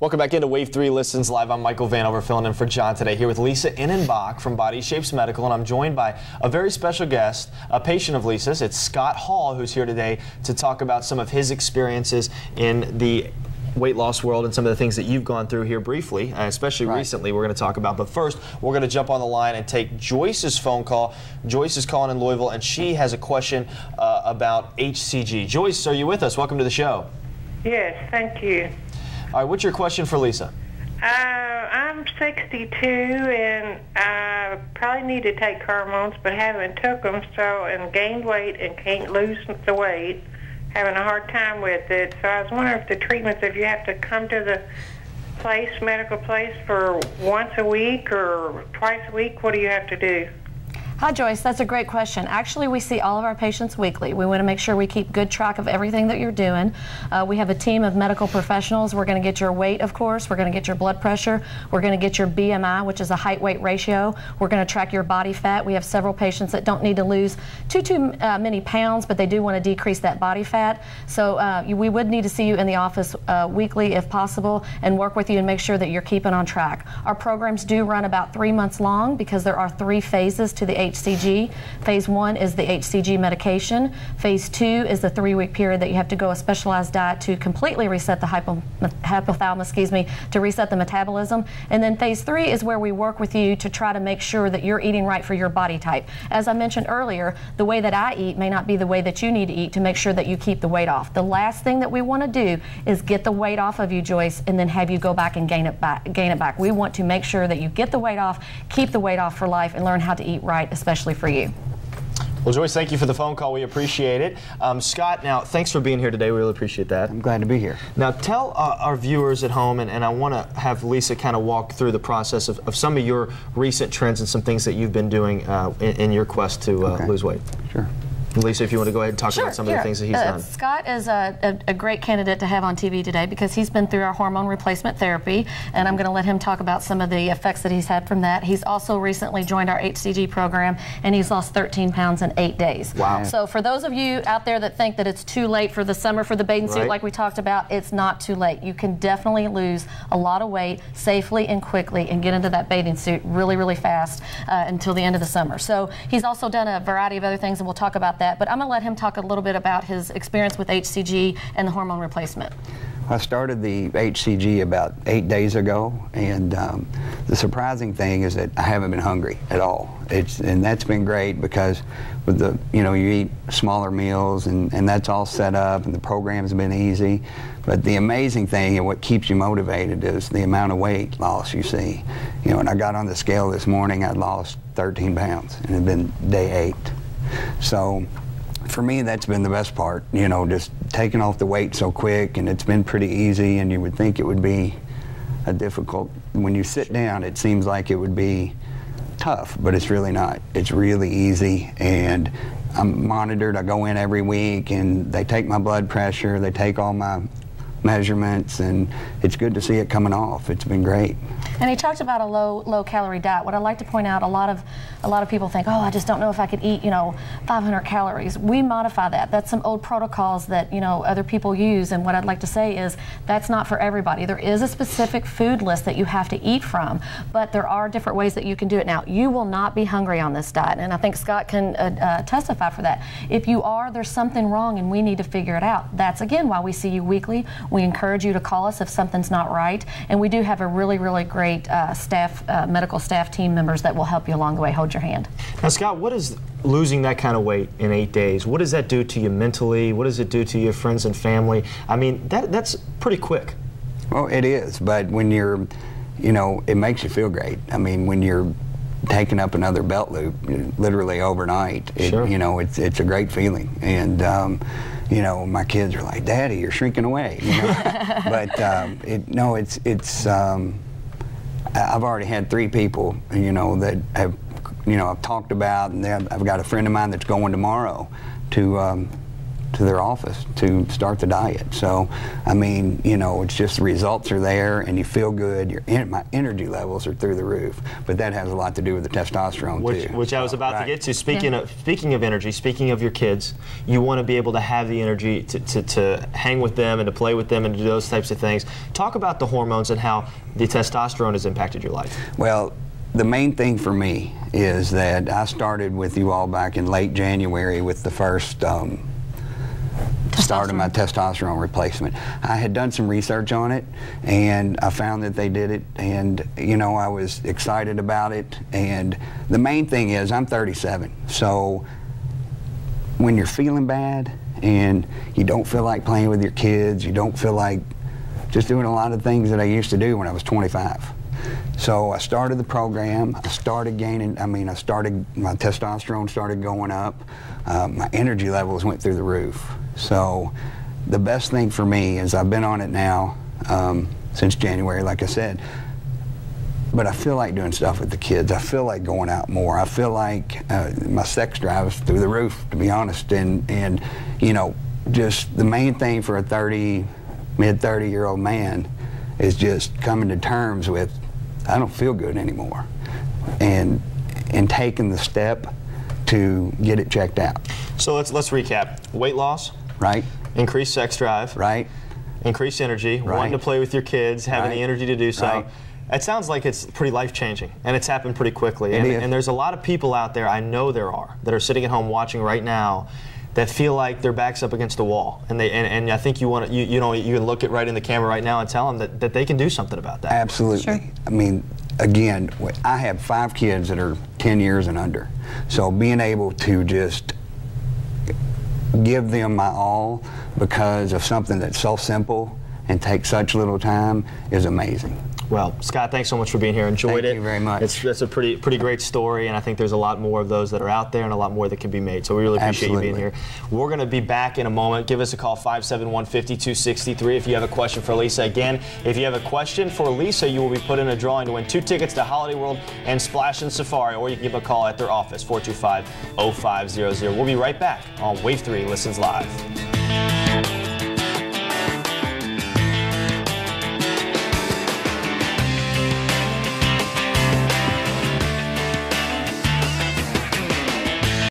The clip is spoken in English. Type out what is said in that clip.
Welcome back into Wave 3 Listens Live. I'm Michael Vanover filling in for John today, here with Lisa Innenbach from Body Shapes Medical, and I'm joined by a very special guest, a patient of Lisa's. It's Scott Hall, who's here today to talk about some of his experiences in the weight loss world and some of the things that you've gone through here briefly, especially recently we're going to talk about. But first, we're going to jump on the line and take Joyce's phone call. Joyce is calling in Louisville, and she has a question about HCG. Joyce, are you with us? Welcome to the show. Yes, thank you. All right, what's your question for Lisa? I'm 62 and I probably need to take hormones, but haven't took them, and gained weight and can't lose the weight. Having a hard time with it. So I was wondering if the treatments, if you have to come to the medical place for once a week or twice a week, what do you have to do? Hi Joyce, that's a great question. Actually, we see all of our patients weekly. We want to make sure we keep good track of everything that you're doing. We have a team of medical professionals. We're going to get your weight, of course. We're going to get your blood pressure. We're going to get your BMI, which is a height-weight ratio. We're going to track your body fat. We have several patients that don't need to lose too many pounds, but they do want to decrease that body fat. So we would need to see you in the office weekly if possible and work with you and make sure that you're keeping on track. Our programs do run about 3 months long because there are 3 phases to the HCG. Phase 1 is the HCG medication. Phase 2 is the 3-week period that you have to go a specialized diet to completely reset the hypothalamus, to reset the metabolism. And then phase 3 is where we work with you to try to make sure that you're eating right for your body type. As I mentioned earlier, the way that I eat may not be the way that you need to eat to make sure that you keep the weight off. The last thing that we want to do is get the weight off of you, Joyce, and then have you go back and gain it back. We want to make sure that you get the weight off, keep the weight off for life, and learn how to eat right, especially for you. Well, Joyce, thank you for the phone call. We appreciate it. Scott, now, thanks for being here today. We really appreciate that. I'm glad to be here. Now, tell our viewers at home, and I want to have Lisa kind of walk through the process of some of your recent trends and some things that you've been doing in your quest to lose weight. Sure. Lisa, if you want to go ahead and talk about some of the things that he's done. Scott is a great candidate to have on TV today because he's been through our hormone replacement therapy, and I'm going to let him talk about some of the effects that he's had from that. He's also recently joined our HCG program, and he's lost 13 pounds in 8 days. Wow. So for those of you out there that think that it's too late for the summer for the bathing suit like we talked about, it's not too late. You can definitely lose a lot of weight safely and quickly and get into that bathing suit really, really fast until the end of the summer. So he's also done a variety of other things, and we'll talk about that. But I'm going to let him talk a little bit about his experience with HCG and the hormone replacement. I started the HCG about 8 days ago, and the surprising thing is that I haven't been hungry at all. And that's been great because with the, you eat smaller meals and that's all set up, and the program's been easy. But the amazing thing and what keeps you motivated is the amount of weight loss you see. When I got on the scale this morning, I'd lost 13 pounds, and it had been day 8. So for me, that's been the best part, just taking off the weight so quick, and it's been pretty easy, and you would think it would be a difficult, when you sit down, it seems like it would be tough, but it's really not. It's really easy, and I'm monitored. I go in every week, and they take my blood pressure, they take all my measurements, and it's good to see it coming off. It's been great. And he talked about a low calorie diet. What I'd like to point out, a lot of people think, oh, I just don't know if I could eat 500 calories. We modify that. That's some old protocols that other people use, and what I'd like to say is that's not for everybody. There is a specific food list that you have to eat from, but there are different ways that you can do it. Now, you will not be hungry on this diet, and I think Scott can testify for that. If you are, there's something wrong and we need to figure it out. That's again why we see you weekly. We encourage you to call us if something's not right, and we do have a really, really great medical staff team members that will help you along the way. Hold your hand. Now, Scott, what is losing that kind of weight in 8 days? What does that do to you mentally? What does it do to your friends and family? I mean, that's pretty quick. Well, it is, but when you're, it makes you feel great. I mean, when you're taking up another belt loop, literally overnight, it's a great feeling. And my kids are like, "Daddy, you're shrinking away." But I've already had 3 people, that have, I've talked about, and I've got a friend of mine that's going tomorrow to to their office to start the diet. So, I mean, you know, it's just the results are there and you feel good. My energy levels are through the roof, but that has a lot to do with the testosterone too. Which I was about to get to. Speaking of energy, speaking of your kids, you want to be able to have the energy to hang with them and to play with them and to do those types of things. Talk about the hormones and how the testosterone has impacted your life. Well, the main thing for me is that I started with you all back in late January with the first start of my testosterone replacement. I had done some research on it and I found that they did it, and you know, I was excited about it. And the main thing is I'm 37, so when you're feeling bad and you don't feel like playing with your kids, you don't feel like just doing a lot of things that I used to do when I was 25. So I started the program, I started gaining, my testosterone started going up, my energy levels went through the roof. So the best thing for me is I've been on it now since January, like I said, but I feel like doing stuff with the kids. I feel like going out more. I feel like my sex drive is through the roof, to be honest, and you know, just the main thing for a mid-30-year-old man is just coming to terms with, I don't feel good anymore, and taking the step to get it checked out. So let's recap. Weight loss, right? Increased sex drive, right? Increased energy, right. Wanting to play with your kids, having the energy to do so. Right. It sounds like it's pretty life-changing, and it's happened pretty quickly. And there's a lot of people out there, I know there are, that are sitting at home watching right now that feel like their back's up against the wall, and I think you want to, you can look it right in the camera right now and tell them that they can do something about that. Absolutely. Sure. I mean, again, I have 5 kids that are 10 years and under, so being able to just give them my all because of something that's so simple and takes such little time is amazing. Well, Scott, thanks so much for being here. Enjoyed it. Thank you very much. That's a pretty great story, and I think there's a lot more of those that are out there and a lot more that can be made. So we really appreciate you being here. We're going to be back in a moment. Give us a call, 571-5263, if you have a question for Lisa. Again, if you have a question for Lisa, you will be put in a drawing to win 2 tickets to Holiday World and Splash and Safari, or you can give a call at their office, 425-0500. We'll be right back on Wave 3 Listens Live.